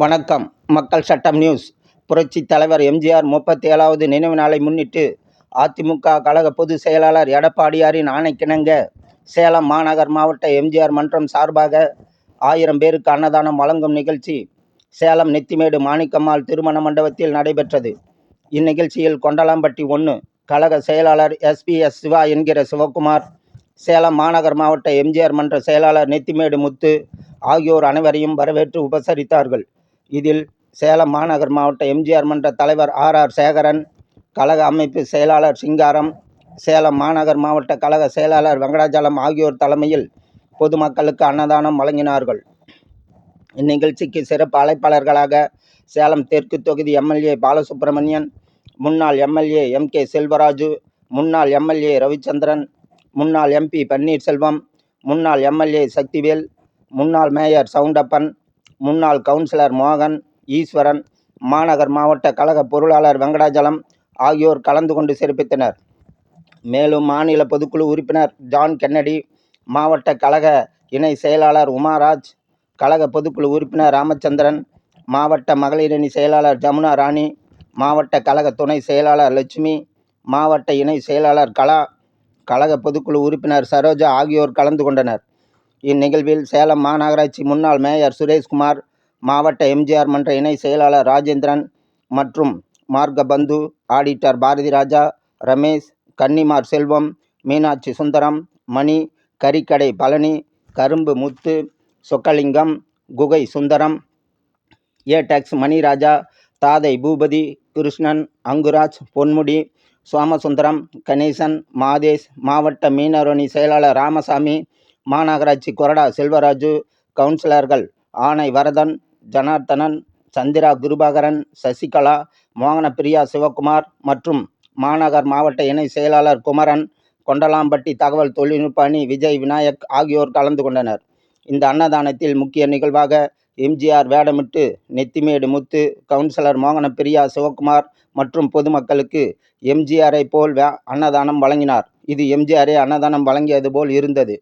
வணக்கம். மக்கள் சட்டம் நியூஸ். புரட்சித் தலைவர் எம்ஜிஆர் 37வது நினைவு நாளை முன்னிட்டு அதிமுக கழக பொதுச் செயலாளர் எடப்பாடியாரின் ஆணைக்கிணங்க சேலம் மாநகர் மாவட்ட எம்ஜிஆர் மன்றம் சார்பாக 1000 பேருக்கு அன்னதானம் வழங்கும் நிகழ்ச்சி சேலம் நெத்திமேடு மாணிக்கம்மாள் திருமண மண்டபத்தில் நடைபெற்றது. இந்நிகழ்ச்சியில் கொண்டலாம்பட்டி 1 கழக செயலாளர் SPS சிவா என்கிற சிவகுமார், சேலம் மாநகர் மாவட்ட எம்ஜிஆர் மன்ற செயலாளர் நெத்திமேடு முத்து ஆகியோர் அனைவரையும் வரவேற்று உபசரித்தார்கள். இதில் சேலம் மாநகர் மாவட்ட எம்ஜிஆர் மன்ற தலைவர் RR சேகரன், கழக அமைப்பு செயலாளர் சிங்காரம், சேலம் மாநகர் மாவட்ட கழக செயலாளர் வெங்கடாச்சலம் ஆகியோர் தலைமையில் பொதுமக்களுக்கு அன்னதானம் வழங்கினார்கள். இந்நிகழ்ச்சிக்கு சிறப்பு அழைப்பாளர்களாக சேலம் தெற்கு தொகுதி MLA பாலசுப்ரமணியன், முன்னாள் MLA MK செல்வராஜு, முன்னாள் MLA ரவிச்சந்திரன், முன்னாள் MP பன்னீர்செல்வம், முன்னாள் MLA சக்திவேல், முன்னாள் மேயர் சவுண்டப்பன், முன்னாள் கவுன்சிலர் மோகன், ஈஸ்வரன், மாநகர் மாவட்ட கழக பொருளாளர் வெங்கடாச்சலம் ஆகியோர் கலந்து கொண்டு சிறப்பித்தனர். மேலும் மாநில பொதுக்குழு உறுப்பினர் ஜான் கென்னடி, மாவட்ட கழக இணை செயலாளர் உமாராஜ், கழக பொதுக்குழு உறுப்பினர் ராமச்சந்திரன், மாவட்ட மகளிரணி செயலாளர் ஜமுனா ராணி, மாவட்ட கழக துணை செயலாளர் லட்சுமி, மாவட்ட இணை செயலாளர் கலா, கழக பொதுக்குழு உறுப்பினர் சரோஜா ஆகியோர் கலந்து கொண்டனர். இந்நிகழ்வில் சேலம் மாநகராட்சி முன்னாள் மேயர் சுரேஷ்குமார், மாவட்ட எம்ஜிஆர் மன்ற இணை செயலாளர் ராஜேந்திரன் மற்றும் மார்கபந்து, ஆடிட்டர் பாரதிராஜா, ரமேஷ், கன்னிமார் செல்வம், மீனாட்சி சுந்தரம், மணி, கறிக்கடை பழனி, கரும்பு முத்து, சொக்கலிங்கம், குகை சுந்தரம், ஏடெக்ஸ் மணிராஜா, தாதை பூபதி, கிருஷ்ணன், அங்குராஜ், பொன்முடி, சோமசுந்தரம், கணேசன், மாதேஷ், மாவட்ட மீனவரணி செயலாளர் ராமசாமி, மாநகராட்சி கொறடா செல்வராஜு, கவுன்சிலர்கள் ஆனை வரதன், ஜனார்த்தனன், சந்திரா கிருபாகரன், சசிகலா, மோகனப்பிரியா சிவகுமார் மற்றும் மாநகர் மாவட்ட இணை செயலாளர் குமரன், கொண்டலாம்பட்டி தகவல் தொழில்நுட்ப அணி விஜய் விநாயக் ஆகியோர் கலந்து கொண்டனர். இந்த அன்னதானத்தில் முக்கிய நிகழ்வாக எம்ஜிஆர் வேடமிட்டு நெத்திமேடு முத்து, கவுன்சிலர் மோகனப்பிரியா சிவகுமார் மற்றும் பொதுமக்களுக்கு எம்ஜிஆரை போல் அன்னதானம் வழங்கினார். இது எம்ஜிஆரே அன்னதானம் வழங்கியது போல் இருந்தது.